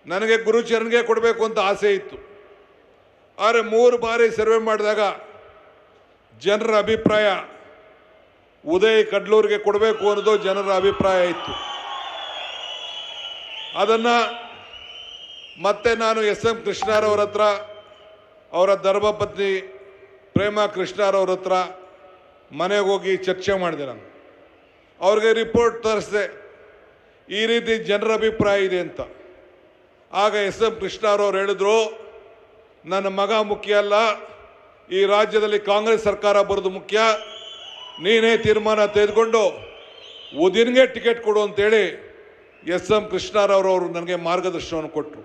ನನಗೆ ಗುರುಚರಣ್ಗೆ ಕೊಡಬೇಕು ಅಂತ ಆಸೆ ಇತ್ತು. ಆದರೆ 3 ಬಾರಿ ಸರ್ವೆ ಮಾಡಿದಾಗ ಜನರ ಅಭಿಪ್ರಾಯ ಉದಯ್ ಕಡ್ಲೂರಿಗೆ ಕೊಡಬೇಕು ಅನ್ನೋದು ಜನರ ಅಭಿಪ್ರಾಯ ಇತ್ತು. ಅದನ್ನು ಮತ್ತೆ ನಾನು ಎಸ್.ಎಂ. ಕೃಷ್ಣಾರವರ ಹತ್ರ, ಅವರ ಧರ್ಮಪತ್ನಿ ಪ್ರೇಮಾ ಕೃಷ್ಣಾರವರ ಹತ್ರ ಮನೆಗೆ ಹೋಗಿ ಚರ್ಚೆ ಮಾಡಿದೆ. ನಾನು ಅವ್ರಿಗೆ ರಿಪೋರ್ಟ್ ತರಿಸಿದೆ, ಈ ರೀತಿ ಜನರ ಅಭಿಪ್ರಾಯ ಇದೆ ಅಂತ. ಆಗ ಎಸ್.ಎಂ. ಕೃಷ್ಣಾರವ್ರು ಹೇಳಿದ್ರು, ನನ್ನ ಮಗ ಮುಖ್ಯ ಅಲ್ಲ, ಈ ರಾಜ್ಯದಲ್ಲಿ ಕಾಂಗ್ರೆಸ್ ಸರ್ಕಾರ ಬರೋದು ಮುಖ್ಯ, ನೀನೇ ತೀರ್ಮಾನ ತೆಗೆದುಕೊಂಡು ಉದಯನ್ಗೆ ಟಿಕೆಟ್ ಕೊಡು ಅಂತೇಳಿ ಎಸ್.ಎಂ. ಕೃಷ್ಣಾರವರು ನನಗೆ ಮಾರ್ಗದರ್ಶನವನ್ನು ಕೊಟ್ಟರು.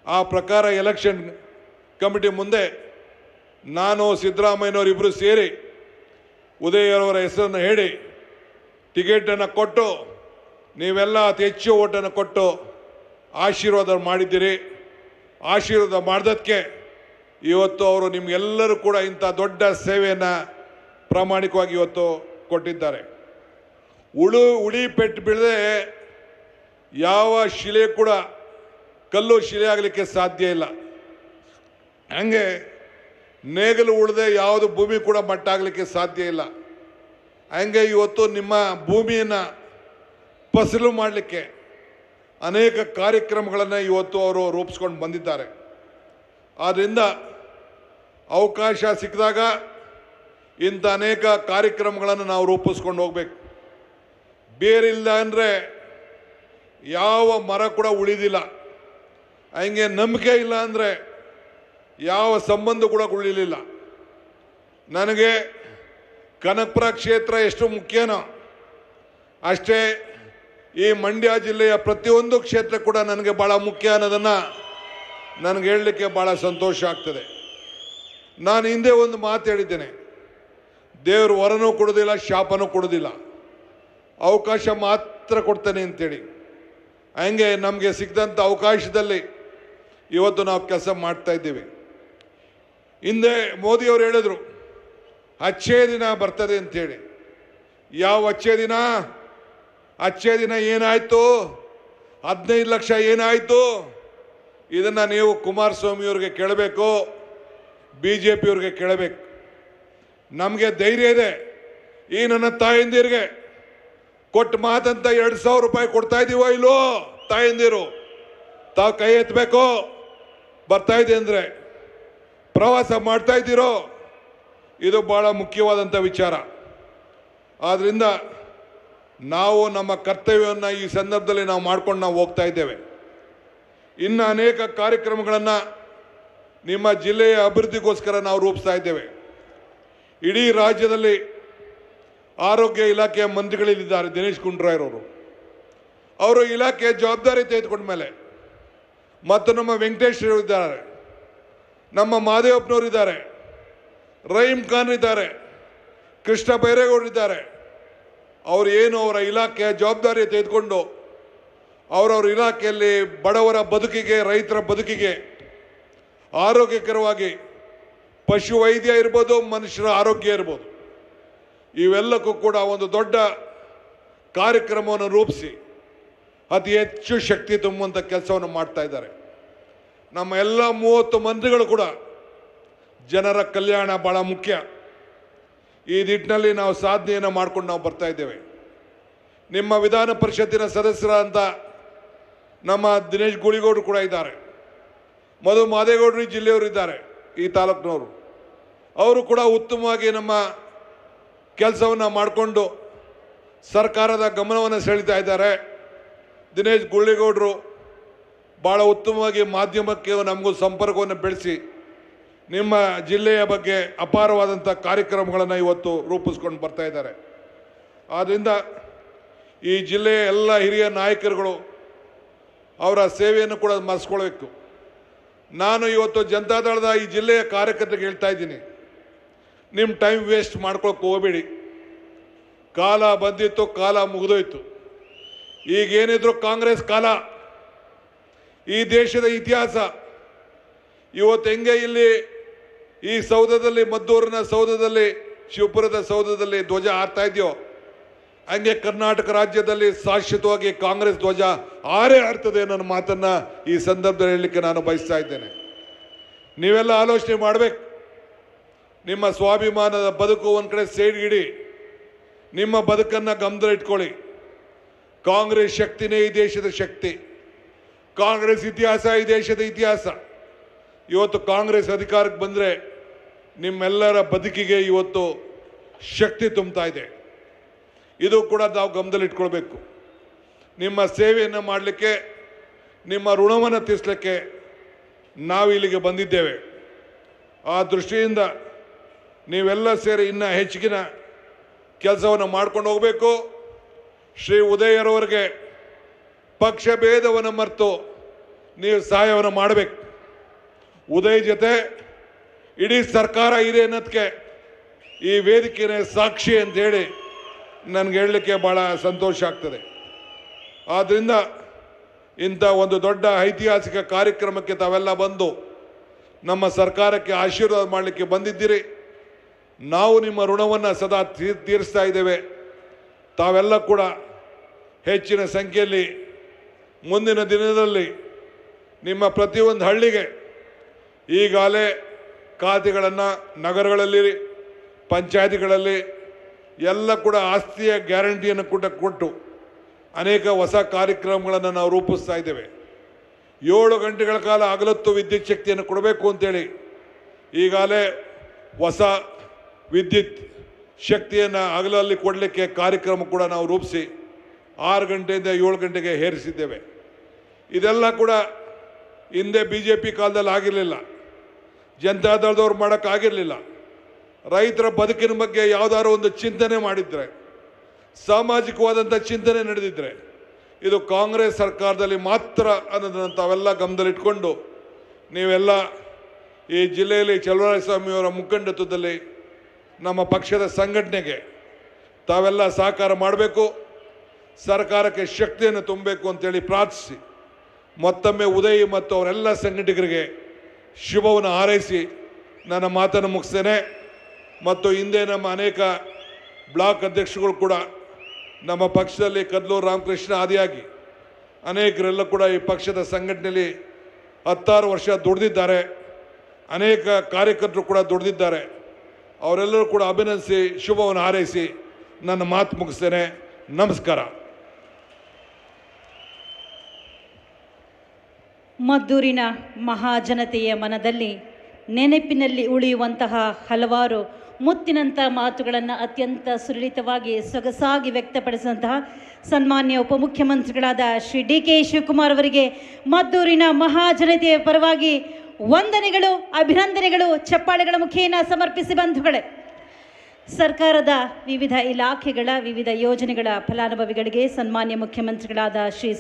ಆ ಪ್ರಕಾರ ಎಲೆಕ್ಷನ್ ಕಮಿಟಿ ಮುಂದೆ ನಾನು ಸಿದ್ದರಾಮಯ್ಯನವರಿಬ್ಬರು ಸೇರಿ ಉದಯ್ ಅವರ ಹೆಸರನ್ನು ಹೇಳಿ ಟಿಕೆಟನ್ನು ಕೊಟ್ಟು, ನೀವೆಲ್ಲ ಅತಿ ಹೆಚ್ಚು ಓಟನ್ನು ಕೊಟ್ಟು ಆಶೀರ್ವಾದ ಮಾಡಿದ್ದೀರಿ. ಆಶೀರ್ವಾದ ಮಾಡಿದಕ್ಕೆ ಇವತ್ತು ಅವರು ನಿಮಗೆಲ್ಲರೂ ಕೂಡ ಇಂಥ ದೊಡ್ಡ ಸೇವೆಯನ್ನು ಪ್ರಾಮಾಣಿಕವಾಗಿ ಇವತ್ತು ಕೊಟ್ಟಿದ್ದಾರೆ. ಉಳಿ ಪೆಟ್ಟು ಬೀಳದೆ ಯಾವ ಶಿಲೆ ಕೂಡ ಕಲ್ಲು ಶಿಲೆ ಆಗಲಿಕ್ಕೆ ಸಾಧ್ಯ ಇಲ್ಲ. ಹಂಗೆ ನೇಗಲು ಉಳಿದೆ ಯಾವುದು ಭೂಮಿ ಕೂಡ ಮಟ್ಟ ಆಗಲಿಕ್ಕೆ ಸಾಧ್ಯ ಇಲ್ಲ. ಹಂಗೆ ಇವತ್ತು ನಿಮ್ಮ ಭೂಮಿಯನ್ನು ಫಸಲು ಮಾಡಲಿಕ್ಕೆ ಅನೇಕ ಕಾರ್ಯಕ್ರಮಗಳನ್ನು ಇವತ್ತು ಅವರು ರೂಪಿಸ್ಕೊಂಡು ಬಂದಿದ್ದಾರೆ. ಆದ್ದರಿಂದ ಅವಕಾಶ ಸಿಕ್ಕಿದಾಗ ಇಂಥ ಅನೇಕ ಕಾರ್ಯಕ್ರಮಗಳನ್ನು ನಾವು ರೂಪಿಸ್ಕೊಂಡು ಹೋಗಬೇಕು. ಬೇರಿಲ್ಲ ಅಂದರೆ ಯಾವ ಮರ ಕೂಡ ಉಳಿದಿಲ್ಲ. ಹಂಗೆ ನಂಬಿಕೆ ಇಲ್ಲ ಅಂದರೆ ಯಾವ ಸಂಬಂಧ ಕೂಡ ಉಳಿಲಿಲ್ಲ. ನನಗೆ ಕನಕಪುರ ಕ್ಷೇತ್ರ ಎಷ್ಟು ಮುಖ್ಯನೋ ಅಷ್ಟೇ ಈ ಮಂಡ್ಯ ಜಿಲ್ಲೆಯ ಪ್ರತಿಯೊಂದು ಕ್ಷೇತ್ರ ಕೂಡ ನನಗೆ ಭಾಳ ಮುಖ್ಯ ಅನ್ನೋದನ್ನು ನನಗೆ ಹೇಳಲಿಕ್ಕೆ ಭಾಳ ಸಂತೋಷ ಆಗ್ತದೆ. ನಾನು ಹಿಂದೆ ಒಂದು ಮಾತು ಹೇಳಿದ್ದೇನೆ, ದೇವರು ವರನೂ ಕೊಡೋದಿಲ್ಲ, ಶಾಪನೂ ಕೊಡೋದಿಲ್ಲ, ಅವಕಾಶ ಮಾತ್ರ ಕೊಡ್ತಾನೆ ಅಂತೇಳಿ. ಹಂಗೆ ನಮಗೆ ಸಿಕ್ಕಿದಂಥ ಅವಕಾಶದಲ್ಲಿ ಇವತ್ತು ನಾವು ಕೆಲಸ ಮಾಡ್ತಾ ಇದ್ದೀವಿ. ಹಿಂದೆ ಮೋದಿಯವರು ಹೇಳಿದರು ಅಚ್ಚೇ ದಿನ ಬರ್ತದೆ ಅಂತೇಳಿ. ಯಾವ ಅಚ್ಚೇ ದಿನ? ಅಚ್ಚೇ ದಿನ ಏನಾಯಿತು? 15 ಲಕ್ಷ ಏನಾಯಿತು? ಇದನ್ನು ನೀವು ಕುಮಾರಸ್ವಾಮಿಯವ್ರಿಗೆ ಕೇಳಬೇಕು, BJPಯವ್ರಿಗೆ ಕೇಳಬೇಕು. ನಮಗೆ ಧೈರ್ಯ ಇದೆ. ಈ ನನ್ನ ತಾಯಂದಿರಿಗೆ ಕೊಟ್ಟು ಮಾತಂತ 2,000 ರೂಪಾಯಿ ಕೊಡ್ತಾ ಇದ್ದೀವೋ ಇಲ್ಲೋ? ತಾಯಂದಿರು ತಾವು ಕೈ ಎತ್ತಬೇಕು. ಬರ್ತಾ ಇದೆ ಅಂದರೆ ಪ್ರವಾಸ ಮಾಡ್ತಾ ಇದ್ದೀರೋ? ಇದು ಭಾಳ ಮುಖ್ಯವಾದಂಥ ವಿಚಾರ. ಆದ್ದರಿಂದ ನಾವು ನಮ್ಮ ಕರ್ತವ್ಯವನ್ನು ಈ ಸಂದರ್ಭದಲ್ಲಿ ನಾವು ಮಾಡ್ಕೊಂಡು ನಾವು ಹೋಗ್ತಾ ಇದ್ದೇವೆ. ಇನ್ನು ಅನೇಕ ಕಾರ್ಯಕ್ರಮಗಳನ್ನು ನಿಮ್ಮ ಜಿಲ್ಲೆಯ ಅಭಿವೃದ್ಧಿಗೋಸ್ಕರ ನಾವು ರೂಪಿಸ್ತಾ ಇದ್ದೇವೆ. ಇಡೀ ರಾಜ್ಯದಲ್ಲಿ ಆರೋಗ್ಯ ಇಲಾಖೆಯ ಮಂತ್ರಿಗಳಿದ್ದಾರೆ ದಿನೇಶ್ ಗುಂಡೂರಾಯರವರು. ಅವರು ಇಲಾಖೆಯ ಜವಾಬ್ದಾರಿ ತೆಗೆದುಕೊಂಡ ಮೇಲೆ ಮತ್ತು ನಮ್ಮ ವೆಂಕಟೇಶ್ವರು ಇದ್ದಾರೆ, ನಮ್ಮ ಮಹದೇವಪ್ಪನವರು ಇದ್ದಾರೆ, ರಹೀಂ ಖಾನ್ ಇದ್ದಾರೆ, ಕೃಷ್ಣ ಬೈರೇಗೌಡರಿದ್ದಾರೆ. ಅವರು ಏನು ಅವರ ಇಲಾಖೆಯ ಜವಾಬ್ದಾರಿ ತೆಗೆದುಕೊಂಡು ಅವರವ್ರ ಇಲಾಖೆಯಲ್ಲಿ ಬಡವರ ಬದುಕಿಗೆ, ರೈತರ ಬದುಕಿಗೆ ಆರೋಗ್ಯಕರವಾಗಿ ಪಶು ವೈದ್ಯ ಇರ್ಬೋದು, ಮನುಷ್ಯರ ಆರೋಗ್ಯ ಇರ್ಬೋದು, ಇವೆಲ್ಲಕ್ಕೂ ಕೂಡ ಒಂದು ದೊಡ್ಡ ಕಾರ್ಯಕ್ರಮವನ್ನು ರೂಪಿಸಿ ಅತಿ ಹೆಚ್ಚು ಶಕ್ತಿ ತುಂಬುವಂಥ ಕೆಲಸವನ್ನು ಮಾಡ್ತಾ ಇದ್ದಾರೆ. ನಮ್ಮ ಎಲ್ಲ 30 ಮಂತ್ರಿಗಳು ಕೂಡ ಜನರ ಕಲ್ಯಾಣ ಭಾಳ ಮುಖ್ಯ. ಈ ನಿಟ್ಟಿನಲ್ಲಿ ನಾವು ಸಾಧನೆಯನ್ನು ಮಾಡ್ಕೊಂಡು ನಾವು ಬರ್ತಾ ಇದ್ದೇವೆ. ನಿಮ್ಮ ವಿಧಾನ ಪರಿಷತ್ತಿನ ಸದಸ್ಯರಾದಂಥ ನಮ್ಮ ದಿನೇಶ್ ಗುಳಿಗೌಡರು ಕೂಡ ಇದ್ದಾರೆ, ಮಧು ಮಾದೇಗೌಡರು ಈ ಜಿಲ್ಲೆಯವರು ಇದ್ದಾರೆ, ಈ ತಾಲೂಕಿನವರು. ಅವರು ಕೂಡ ಉತ್ತಮವಾಗಿ ನಮ್ಮ ಕೆಲಸವನ್ನು ಮಾಡಿಕೊಂಡು ಸರ್ಕಾರದ ಗಮನವನ್ನು ಸೆಳೀತಾ ಇದ್ದಾರೆ. ದಿನೇಶ್ ಗುಳಿಗೌಡರು ಭಾಳ ಉತ್ತಮವಾಗಿ ಮಾಧ್ಯಮಕ್ಕೆ ನಮಗೂ ಸಂಪರ್ಕವನ್ನು ಬೆಳೆಸಿ ನಿಮ್ಮ ಜಿಲ್ಲೆಯ ಬಗ್ಗೆ ಅಪಾರವಾದಂಥ ಕಾರ್ಯಕ್ರಮಗಳನ್ನು ಇವತ್ತು ರೂಪಿಸ್ಕೊಂಡು ಬರ್ತಾ ಇದ್ದಾರೆ. ಆದ್ದರಿಂದ ಈ ಜಿಲ್ಲೆಯ ಎಲ್ಲ ಹಿರಿಯ ನಾಯಕರುಗಳು ಅವರ ಸೇವೆಯನ್ನು ಕೂಡ ಮರೆಸ್ಕೊಳ್ಬೇಕು. ನಾನು ಇವತ್ತು ಜನತಾದಳದ ಈ ಜಿಲ್ಲೆಯ ಕಾರ್ಯಕರ್ತರಿಗೆ ಹೇಳ್ತಾ ಇದ್ದೀನಿ, ನಿಮ್ಮ ಟೈಮ್ ವೇಸ್ಟ್ ಮಾಡ್ಕೊಳಕ್ಕೆ ಹೋಗಬೇಡಿ. ಕಾಲ ಬಂದಿತ್ತು, ಕಾಲ ಮುಗಿದೋಯ್ತು. ಈಗೇನಿದ್ರು ಕಾಂಗ್ರೆಸ್ ಕಾಲ, ಈ ದೇಶದ ಇತಿಹಾಸ. ಇವತ್ತು ಹೆಂಗೆ ಇಲ್ಲಿ ಈ ಸೌಧದಲ್ಲಿ, ಮದ್ದೂರಿನ ಸೌಧದಲ್ಲಿ, ಶಿವಪುರದ ಸೌಧದಲ್ಲಿ ಧ್ವಜ ಹಾರ್ತಾ ಇದೆಯೋ, ಹಂಗೆ ಕರ್ನಾಟಕ ರಾಜ್ಯದಲ್ಲಿ ಶಾಶ್ವತವಾಗಿ ಕಾಂಗ್ರೆಸ್ ಧ್ವಜ ಹಾರೇ ಹಾರ್ತದೆ ನನ್ನ ಮಾತನ್ನು ಈ ಸಂದರ್ಭದಲ್ಲಿ ಹೇಳಲಿಕ್ಕೆ ನಾನು ಬಯಸ್ತಾ ಇದ್ದೇನೆ. ನೀವೆಲ್ಲ ಆಲೋಚನೆ ಮಾಡಬೇಕು. ನಿಮ್ಮ ಸ್ವಾಭಿಮಾನದ ಬದುಕು ಒಂದು ಕಡೆ ಸೈಡ್ಗಿಡಿ, ನಿಮ್ಮ ಬದುಕನ್ನು ಗಮನದಲ್ಲಿ ಇಟ್ಕೊಳ್ಳಿ. ಕಾಂಗ್ರೆಸ್ ಶಕ್ತಿನೇ ಈ ದೇಶದ ಶಕ್ತಿ, ಕಾಂಗ್ರೆಸ್ ಇತಿಹಾಸ ಈ ದೇಶದ ಇತಿಹಾಸ. ಇವತ್ತು ಕಾಂಗ್ರೆಸ್ ಅಧಿಕಾರಕ್ಕೆ ಬಂದರೆ ನಿಮ್ಮೆಲ್ಲರ ಬದುಕಿಗೆ ಇವತ್ತು ಶಕ್ತಿ ತುಂಬ್ತಾ ಇದೆ. ಇದು ಕೂಡ ನಾವು ಗಮನದಲ್ಲಿ ಇಟ್ಕೊಳ್ಬೇಕು. ನಿಮ್ಮ ಸೇವೆಯನ್ನು ಮಾಡಲಿಕ್ಕೆ, ನಿಮ್ಮ ಋಣವನ್ನು ತೀರಿಸಲಿಕ್ಕೆ ನಾವು ಇಲ್ಲಿಗೆ ಬಂದಿದ್ದೇವೆ. ಆ ದೃಷ್ಟಿಯಿಂದ ನೀವೆಲ್ಲ ಸೇರಿ ಇನ್ನೂ ಹೆಚ್ಚಿನ ಕೆಲಸವನ್ನು ಮಾಡ್ಕೊಂಡು ಹೋಗಬೇಕು. ಶ್ರೀ ಉದಯರವರಿಗೆ ಪಕ್ಷ ಭೇದವನ್ನು ಮರೆತು ನೀವು ಸಹಾಯವನ್ನು ಮಾಡಬೇಕು. ಉದಯ್ ಜೊತೆ ಇಡೀ ಸರ್ಕಾರ ಇದೆ ಅನ್ನೋದಕ್ಕೆ ಈ ವೇದಿಕೆನೇ ಸಾಕ್ಷಿ ಅಂತೇಳಿ ನನಗೆ ಹೇಳಲಿಕ್ಕೆ ಭಾಳ ಸಂತೋಷ ಆಗ್ತದೆ. ಆದ್ದರಿಂದ ಇಂಥ ಒಂದು ದೊಡ್ಡ ಐತಿಹಾಸಿಕ ಕಾರ್ಯಕ್ರಮಕ್ಕೆ ತಾವೆಲ್ಲ ಬಂದು ನಮ್ಮ ಸರ್ಕಾರಕ್ಕೆ ಆಶೀರ್ವಾದ ಮಾಡಲಿಕ್ಕೆ ಬಂದಿದ್ದೀರಿ. ನಾವು ನಿಮ್ಮ ಋಣವನ್ನು ಸದಾ ತೀರಿಸ್ತಾ ಇದ್ದೇವೆ. ತಾವೆಲ್ಲ ಕೂಡ ಹೆಚ್ಚಿನ ಸಂಖ್ಯೆಯಲ್ಲಿ ಮುಂದಿನ ದಿನದಲ್ಲಿ ನಿಮ್ಮ ಪ್ರತಿಯೊಂದು ಹಳ್ಳಿಗೆ ಈಗಾಗಲೇ ಖಾತೆಗಳನ್ನು ನಗರಗಳಲ್ಲಿ, ಪಂಚಾಯತಿಗಳಲ್ಲಿ ಎಲ್ಲ ಕೂಡ ಆಸ್ತಿಯ ಗ್ಯಾರಂಟಿಯನ್ನು ಕೂಡ ಕೊಟ್ಟು ಅನೇಕ ಹೊಸ ಕಾರ್ಯಕ್ರಮಗಳನ್ನು ನಾವು ರೂಪಿಸ್ತಾ ಇದ್ದೇವೆ. 7 ಗಂಟೆಗಳ ಕಾಲ ಹಗಲೊತ್ತು ವಿದ್ಯುತ್ ಶಕ್ತಿಯನ್ನು ಕೊಡಬೇಕು ಅಂತೇಳಿ ಈಗಾಗಲೇ ಹೊಸ ವಿದ್ಯುತ್ ಶಕ್ತಿಯನ್ನು ಹಗಲಲ್ಲಿ ಕೊಡಲಿಕ್ಕೆ ಕಾರ್ಯಕ್ರಮ ಕೂಡ ನಾವು ರೂಪಿಸಿ 6 ಗಂಟೆಯಿಂದ 7 ಗಂಟೆಗೆ ಏರಿಸಿದ್ದೇವೆ. ಇದೆಲ್ಲ ಕೂಡ ಹಿಂದೆ BJP ಕಾಲದಲ್ಲಿ ಆಗಿರಲಿಲ್ಲ, ಜನತಾದಳದವ್ರು ಮಾಡೋಕ್ಕಾಗಿರಲಿಲ್ಲ. ರೈತರ ಬದುಕಿನ ಬಗ್ಗೆ ಯಾವುದಾದ್ರು ಒಂದು ಚಿಂತನೆ ಮಾಡಿದರೆ, ಸಾಮಾಜಿಕವಾದಂಥ ಚಿಂತನೆ ನಡೆದಿದ್ದರೆ ಇದು ಕಾಂಗ್ರೆಸ್ ಸರ್ಕಾರದಲ್ಲಿ ಮಾತ್ರ ಅನ್ನೋದನ್ನು ತಾವೆಲ್ಲ ಗಮನದಲ್ಲಿಟ್ಕೊಂಡು ನೀವೆಲ್ಲ ಈ ಜಿಲ್ಲೆಯಲ್ಲಿ ಚಲುವರಾಯಸ್ವಾಮಿಯವರ ಮುಖಂಡತ್ವದಲ್ಲಿ ನಮ್ಮ ಪಕ್ಷದ ಸಂಘಟನೆಗೆ ತಾವೆಲ್ಲ ಸಹಕಾರ ಮಾಡಬೇಕು, ಸರ್ಕಾರಕ್ಕೆ ಶಕ್ತಿಯನ್ನು ತುಂಬಬೇಕು ಅಂತೇಳಿ ಪ್ರಾರ್ಥಿಸಿ ಮತ್ತೊಮ್ಮೆ ಉದಯ್ ಮತ್ತು ಅವರೆಲ್ಲ ಸಂಘಟಕರಿಗೆ ಶುಭವನ್ನು ಹಾರೈಸಿ ನನ್ನ ಮಾತನ್ನು ಮುಗಿಸ್ತೇನೆ. ಮತ್ತು ಹಿಂದೆ ನಮ್ಮ ಅನೇಕ ಬ್ಲಾಕ್ ಅಧ್ಯಕ್ಷಗಳು ಕೂಡ ನಮ್ಮ ಪಕ್ಷದಲ್ಲಿ ಕದ್ಲೂರು ರಾಮಕೃಷ್ಣ ಆದಿಯಾಗಿ ಅನೇಕರೆಲ್ಲ ಕೂಡ ಈ ಪಕ್ಷದ ಸಂಘಟನೆಯಲ್ಲಿ 16 ವರ್ಷ ದುಡಿದಿದ್ದಾರೆ. ಅನೇಕ ಕಾರ್ಯಕರ್ತರು ಕೂಡ ದುಡಿದಿದ್ದಾರೆ. ಅವರೆಲ್ಲರೂ ಕೂಡ ಅಭಿನಂದಿಸಿ ಶುಭವನ್ನು ಹಾರೈಸಿ ನನ್ನ ಮಾತು ಮುಗಿಸ್ತೇನೆ. ನಮಸ್ಕಾರ. ಮದ್ದೂರಿನ ಮಹಾಜನತೆಯ ಮನದಲ್ಲಿ ನೆನಪಿನಲ್ಲಿ ಉಳಿಯುವಂತಹ ಹಲವಾರು ಮುತ್ತಿನಂಥ ಮಾತುಗಳನ್ನು ಅತ್ಯಂತ ಸುಲಲಿತವಾಗಿ ಸೊಗಸಾಗಿ ವ್ಯಕ್ತಪಡಿಸಿದಂತಹ ಸನ್ಮಾನ್ಯ ಉಪಮುಖ್ಯಮಂತ್ರಿಗಳಾದ ಶ್ರೀ DK ಶಿವಕುಮಾರ್ ಅವರಿಗೆ ಮದ್ದೂರಿನ ಮಹಾಜನತೆಯ ಪರವಾಗಿ ವಂದನೆಗಳು, ಅಭಿನಂದನೆಗಳು ಚಪ್ಪಾಳೆಗಳ ಮುಖೇನ ಸಮರ್ಪಿಸಿ ಬಂಧುಗಳೇ. ಸರ್ಕಾರದ ವಿವಿಧ ಇಲಾಖೆಗಳ ವಿವಿಧ ಯೋಜನೆಗಳ ಫಲಾನುಭವಿಗಳಿಗೆ ಸನ್ಮಾನ್ಯ ಮುಖ್ಯಮಂತ್ರಿಗಳಾದ ಶ್ರೀ